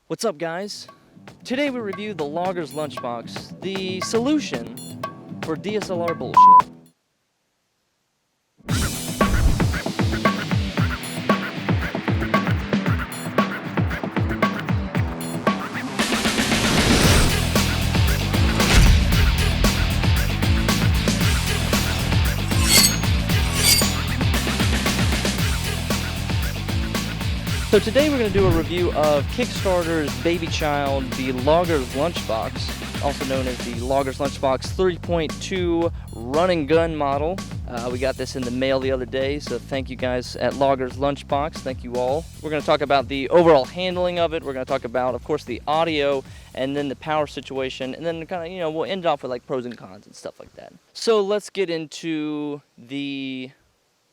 What's up, guys? Today we review the Logger's Lunchbox, the solution for DSLR bullshit. So today we're going to do a review of Kickstarter's baby child, the Logger's Lunchbox, also known as the Logger's Lunchbox 3.2 run and gun model. We got this in the mail the other day, so thank you guys at Logger's Lunchbox. Thank you all. We're going to talk about the overall handling of it. We're going to talk about, of course, the audio and then the power situation, and then kind of, we'll end off with like pros and cons and stuff like that. So let's get into the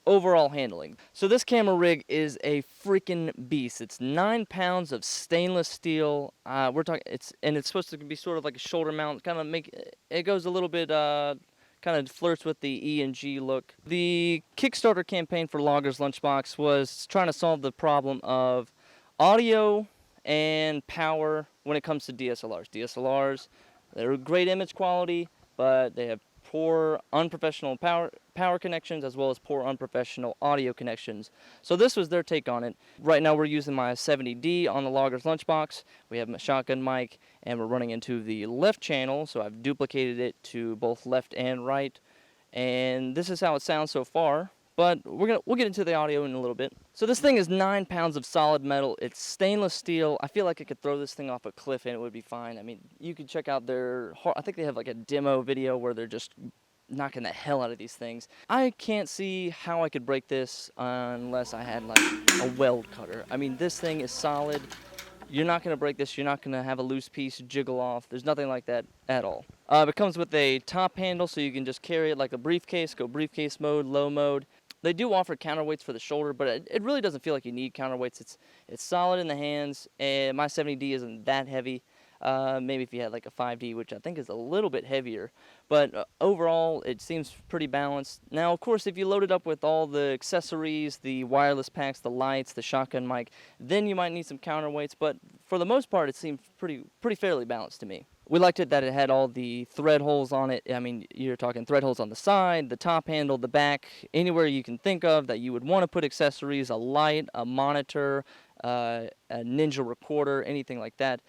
overall handling. So this camera rig is a freaking beast. It's 9 pounds of stainless steel. It's supposed to be sort of like a shoulder mount. It goes a little bit kind of flirts with the E and G look. The Kickstarter campaign for Logger's Lunchbox was trying to solve the problem of audio and power when it comes to DSLRs. DSLRs, they're great image quality, but they have poor unprofessional power connections as well as poor unprofessional audio connections. So this was their take on it. Right now we're using my 70D on the Logger's Lunchbox. We have my shotgun mic and we're running into the left channel, so I've duplicated it to both left and right. And this is how it sounds so far, but we'll get into the audio in a little bit. So this thing is 9 pounds of solid metal. It's stainless steel. I feel like I could throw this thing off a cliff and it would be fine. I mean, you could check out I think they have like a demo video where they're just knocking the hell out of these things. I can't see how I could break this unless I had like a weld cutter. I mean, this thing is solid. You're not going to break this. You're not going to have a loose piece jiggle off. There's nothing like that at all. It comes with a top handle, so you can just carry it like a briefcase, go briefcase mode, low mode. They do offer counterweights for the shoulder, but it really doesn't feel like you need counterweights. It's solid in the hands, and my 70D isn't that heavy. Maybe if you had like a 5D, which I think is a little bit heavier. But overall, it seems pretty balanced. Now, of course, if you load it up with all the accessories, the wireless packs, the lights, the shotgun mic, then you might need some counterweights. But for the most part, it seems pretty fairly balanced to me. We liked it that it had all the thread holes on it. I mean, you're talking thread holes on the side, the top handle, the back, anywhere you can think of that you would want to put accessories, a light, a monitor, a Ninja recorder, anything like that.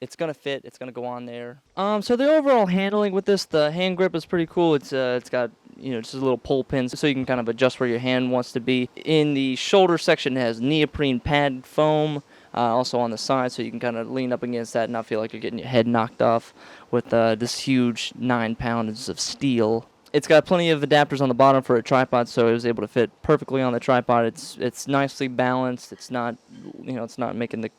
It's going to fit. It's going to go on there. So the overall handling with this, the hand grip is pretty cool. It's got, just a little pull pins so you can kind of adjust where your hand wants to be. In the shoulder section, it has neoprene pad foam. Also on the side, so you can kind of lean up against that and not feel like you're getting your head knocked off with this huge 9 pounds of steel. It's got plenty of adapters on the bottom for a tripod, so it was able to fit perfectly on the tripod. It's nicely balanced. It's not, it's not making the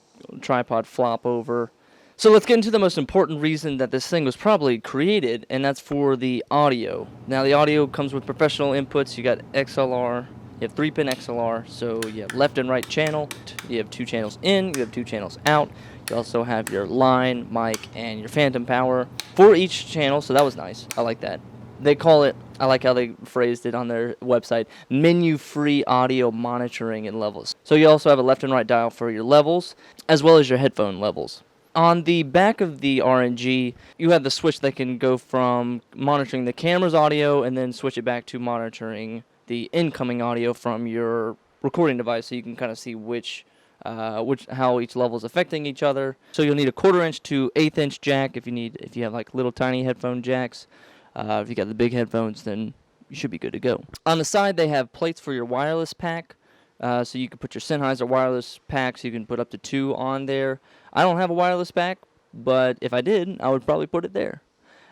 tripod flop over. So let's get into the most important reason that this thing was probably created, and that's for the audio. Now the audio comes with professional inputs. You got XLR. You have 3-pin XLR, so you have left and right channel. You have 2 channels in, you have 2 channels out. You also have your line, mic, and your phantom power for each channel, so that was nice. I like that. They call it, I like how they phrased it on their website, menu-free audio monitoring and levels. So you also have a left and right dial for your levels, as well as your headphone levels. On the back of the RNG, you have the switch that can go from monitoring the camera's audio and then switch it back to monitoring the incoming audio from your recording device, so you can kind of see how each level is affecting each other. So you'll need a 1/4-inch to 1/8-inch jack if you have like little tiny headphone jacks. If you got the big headphones, then you should be good to go. On the side, they have plates for your wireless pack, so you can put your Sennheiser wireless packs. You can put up to 2 on there. I don't have a wireless pack, but if I did, I would probably put it there.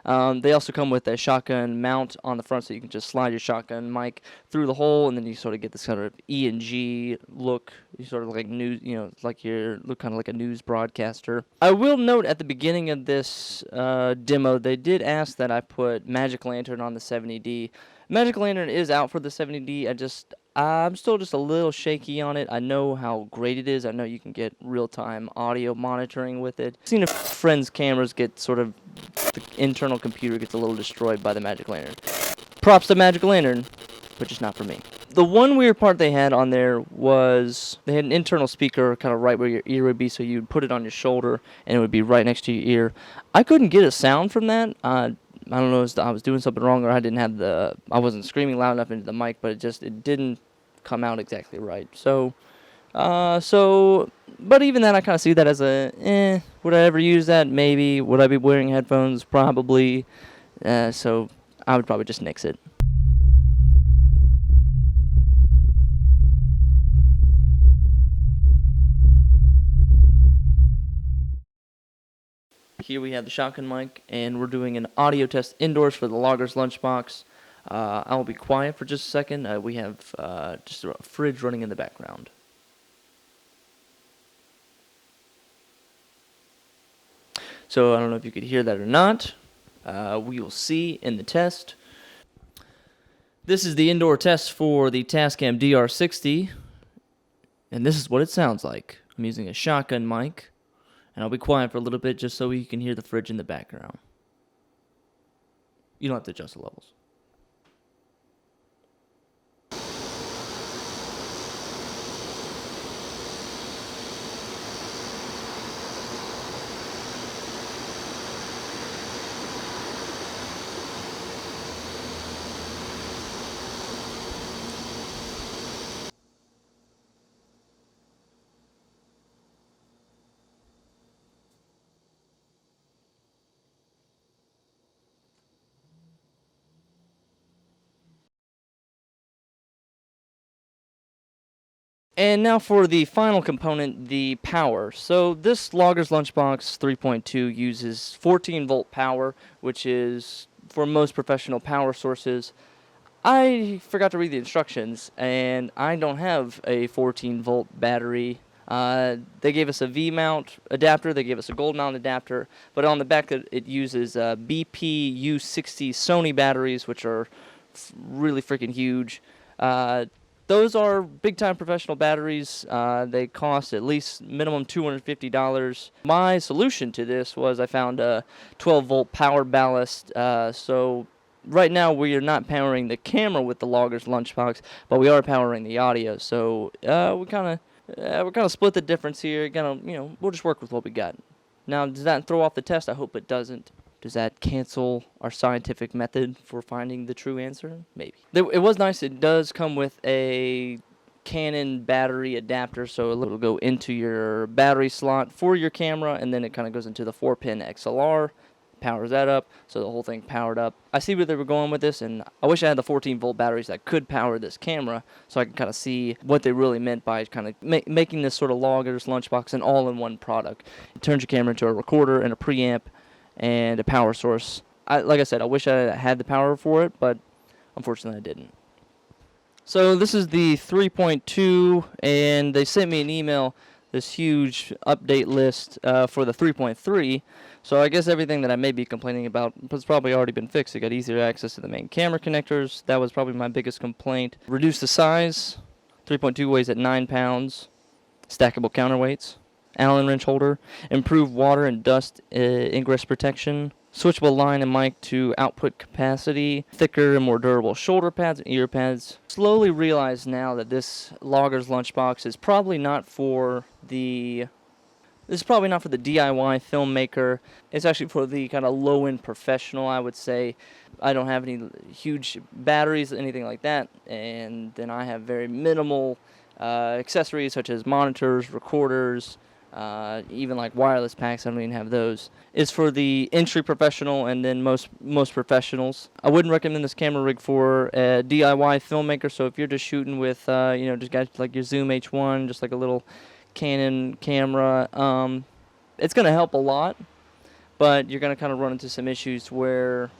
They also come with a shotgun mount on the front, so you can just slide your shotgun mic through the hole, and then you sort of get this kind of E and G look. You sort of like news, like you look kind of like a news broadcaster. I will note at the beginning of this demo, they did ask that I put Magic Lantern on the 70D. Magic Lantern is out for the 70D. I'm still just a little shaky on it. I know how great it is. I know you can get real-time audio monitoring with it. I've seen a friend's cameras get the internal computer gets a little destroyed by the Magic Lantern. Props to Magic Lantern, but just not for me. The one weird part they had on there was they had an internal speaker kind of right where your ear would be, so you'd put it on your shoulder and it would be right next to your ear. I couldn't get a sound from that. I don't know if I was doing something wrong, or I wasn't screaming loud enough into the mic, but it didn't come out exactly right. But even then, I kind of see that as would I ever use that? Maybe. Would I be wearing headphones? Probably. So I would probably just nix it. Here we have the shotgun mic, and we're doing an audio test indoors for the Logger's Lunchbox. I will be quiet for just a second. We have just a fridge running in the background. So I don't know if you could hear that or not. We will see in the test. This is the indoor test for the Tascam DR60, and this is what it sounds like. I'm using a shotgun mic, and I'll be quiet for a little bit just so you can hear the fridge in the background. You don't have to adjust the levels. And now for the final component, the power. So this Logger's Lunchbox 3.2 uses 14-volt power, which is, for most professional power sources, I forgot to read the instructions, and I don't have a 14-volt battery. They gave us a V-mount adapter, they gave us a gold mount adapter, but on the back it uses BP U60 Sony batteries, which are really freaking huge. Those are big-time professional batteries. They cost at least minimum $250. My solution to this was I found a 12-volt power ballast. So right now we are not powering the camera with the Logger's Lunchbox, but we are powering the audio. So we kind of split the difference here. We'll just work with what we got. Now, does that throw off the test? I hope it doesn't. Does that cancel our scientific method for finding the true answer? Maybe. It was nice. It does come with a Canon battery adapter, so it'll go into your battery slot for your camera, and then it kind of goes into the 4-pin XLR, powers that up, so the whole thing powered up. I see where they were going with this, and I wish I had the 14-volt batteries that could power this camera, so I can kind of see what they really meant by kind of making this sort of Logger's Lunchbox an all-in-one product. It turns your camera into a recorder and a preamp and a power source. Like I said, I wish I had the power for it, but unfortunately I didn't. So this is the 3.2, and they sent me an email, this huge update list for the 3.3. So I guess everything that I may be complaining about has probably already been fixed. It got easier access to the main camera connectors. That was probably my biggest complaint. Reduce the size. 3.2 weighs at 9 pounds. Stackable counterweights. Allen wrench holder, improve water and dust ingress protection, switchable line and mic to output capacity, thicker and more durable shoulder pads and ear pads. Slowly realize now that this Logger's Lunchbox is probably not for the DIY filmmaker. It's actually for the kind of low-end professional, I would say. I don't have any huge batteries, anything like that, and then I have very minimal accessories such as monitors, recorders, even like wireless packs. I don't even have those. It's for the entry professional and then most professionals. I wouldn't recommend this camera rig for a DIY filmmaker. So if you're just shooting with just got like your Zoom H1, just like a little Canon camera, it's going to help a lot, but you're going to kind of run into some issues where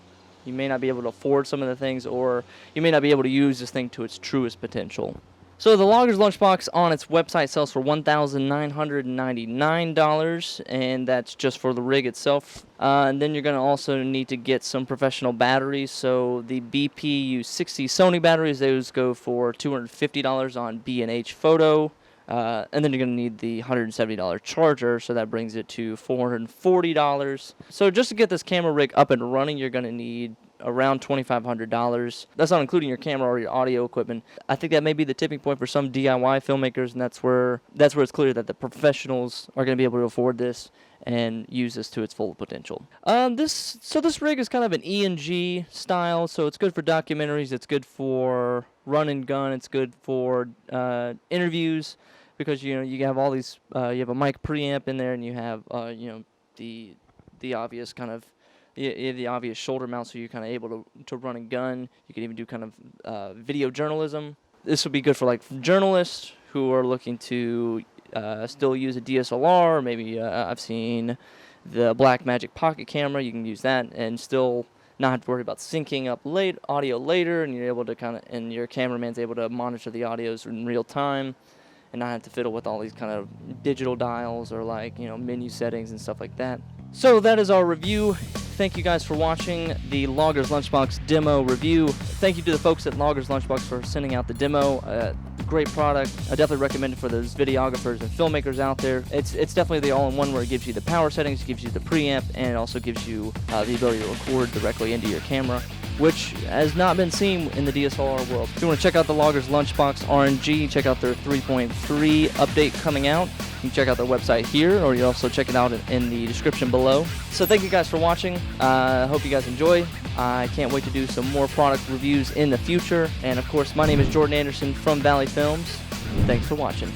you may not be able to afford some of the things, or you may not be able to use this thing to its truest potential. So the Logger's Lunchbox on its website sells for $1,999, and that's just for the rig itself. And then you're going to also need to get some professional batteries. So the BP U60 Sony batteries, those go for $250 on B&H Photo. And then you're going to need the $170 charger, so that brings it to $440. So just to get this camera rig up and running, you're going to need around $2,500. That's not including your camera or your audio equipment. I think that may be the tipping point for some DIY filmmakers, and that's where it's clear that the professionals are going to be able to afford this and use this to its full potential. This rig is kind of an E&G style, so it's good for documentaries, it's good for run and gun, it's good for interviews, because you have all these you have a mic preamp in there, and you have the obvious kind of the obvious shoulder mount, so you're kind of able to run and gun. You can even do kind of video journalism. This would be good for like journalists who are looking to still use a DSLR. Maybe I've seen the Blackmagic Pocket camera. You can use that and still not have to worry about syncing up audio later, and you're able to and your cameraman's able to monitor the audios in real time and not have to fiddle with all these kind of digital dials or like menu settings and stuff like that. So that is our review. Thank you guys for watching the Loggers Lunchbox demo review. Thank you to the folks at Loggers Lunchbox for sending out the demo. Great product. I definitely recommend it for those videographers and filmmakers out there. It's definitely the all-in-one, where it gives you the power settings, it gives you the preamp, and it also gives you the ability to record directly into your camera, which has not been seen in the DSLR world. If you want to check out the Loggers Lunchbox RNG, check out their 3.3 update coming out. You can check out their website here, or you also check it out in the description below. So thank you guys for watching. I hope you guys enjoy. I can't wait to do some more product reviews in the future. And of course, my name is Jordan Anderson from Valley Films. Thanks for watching.